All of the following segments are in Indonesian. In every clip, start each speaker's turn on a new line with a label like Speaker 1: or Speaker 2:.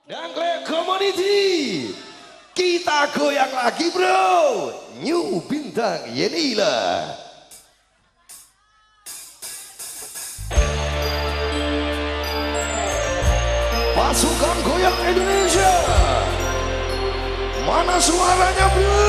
Speaker 1: Dangkle Community, kita goyang lagi bro. New Bintang Yenila. Pasukan goyang Indonesia, mana suaranya bro?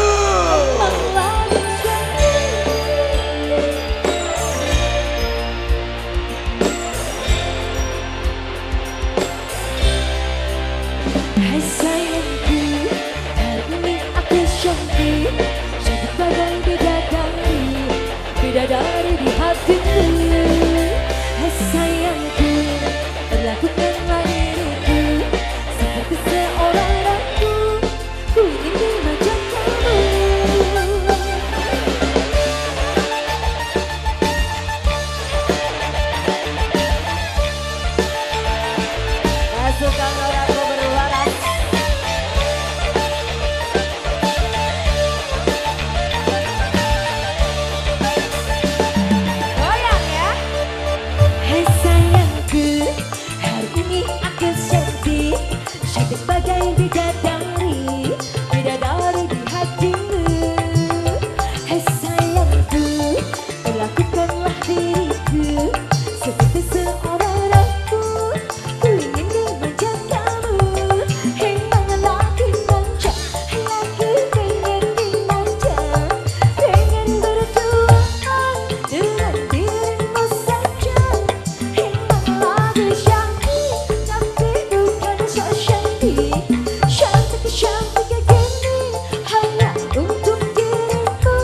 Speaker 2: Hai sayangku, hari ini aku cantik, cantik bagai bidadari di hatiku. Hai sayangku, perlakukanlah diriku seperti seorang ratu, ku ingin dimanja kamu. Pasukan orangku berwaras. Goyang ya. Hai sayangku, hari ini aku cantik, cantik bagai bidadari, bidadari di hatimu. Hai sayangku, perlakukanlah diriku seperti seorang ratu, ku ingin dimanja kamu. Hei lagi manja, lagi pengen dimanja, pengen berduaan dengan dirimu saja. Hei lagi cantik, tapi bukan so cantik, cantik kayak gini hanya untuk dirimu.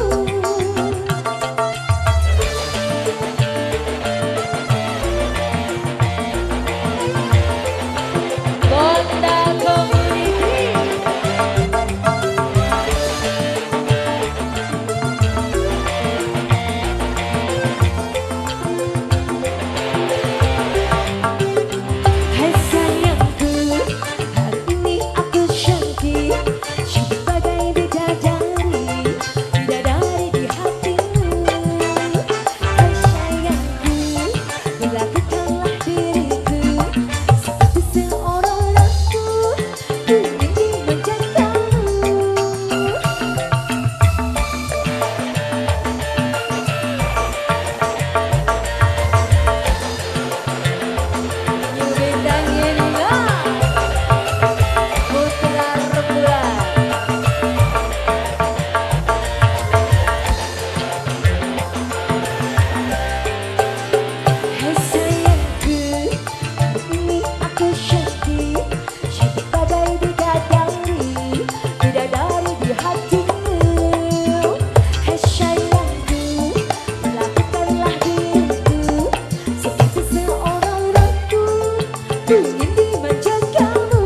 Speaker 2: Bonda Community. Hai sayangku, hari ini aku cantik, cantik bagai bidadari, bidadari di hatimu. Hai sayangku, perlakukanlah diriku seperti seorang ratu, ku ingin dimanja kamu. New Bintang Yenila, putra rembulan. Hai sayangku, hari ini aku cantik, cantik bagai bidadari, bidadari di hatimu. Hai sayangku, perlakukanlah diriku seperti seorang ratu, ku ingin dimanja kamu.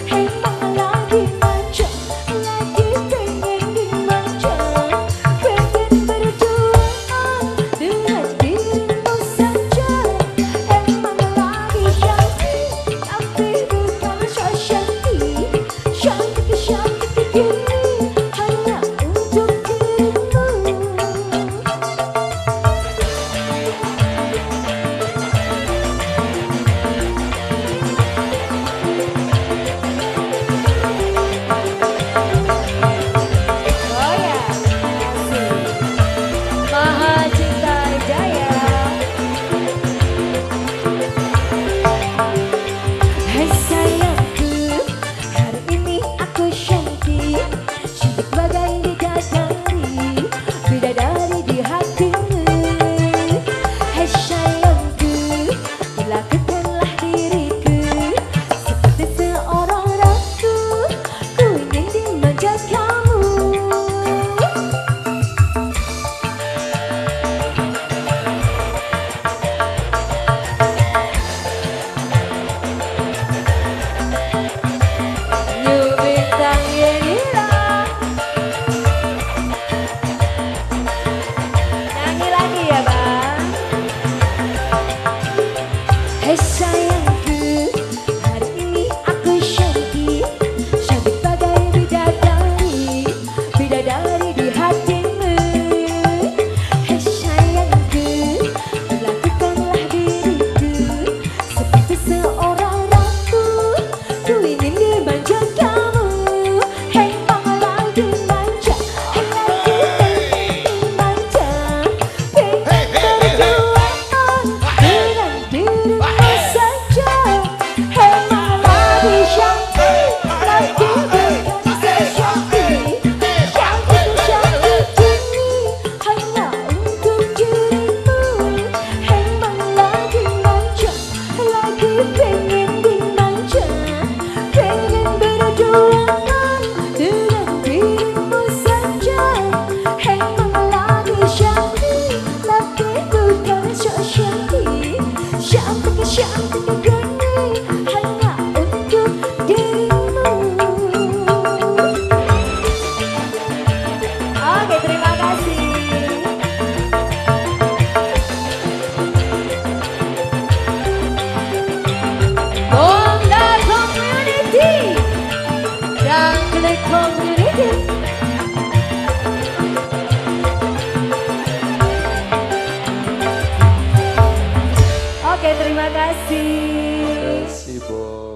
Speaker 2: Hei lagi manja, lagi pengen dimanja, pengen berduaan dengan dirimu saja. Emang lagi cantik, tapi bukan so cantik, cantik gini hanya untuk dirimu. Oh ya, kasih Maha Cinta Jaya. Hai sayangku, hari ini aku cantik, pengen dimanja kamu. Hei mama lagi manja, hei lagi pengen dimanja. Pengen berduaan dengan dirimu saja. Hei mama lagi Shanti, lagi bukan se-Shanti. Shanti ku Shanti kini hanya untuk dirimu. Hei mama lagi manja, lagi pengen dimanja. Pengen berduaan dengan dirimu saja. Hei mama lagi Shanti, lagi bukan se-Shanti. Shanti ke gini hanya untuk dirimu. Oke, terima kasih. Bongda Community dan Klik Community. Oke, terima kasih.
Speaker 1: Kasih, Bos.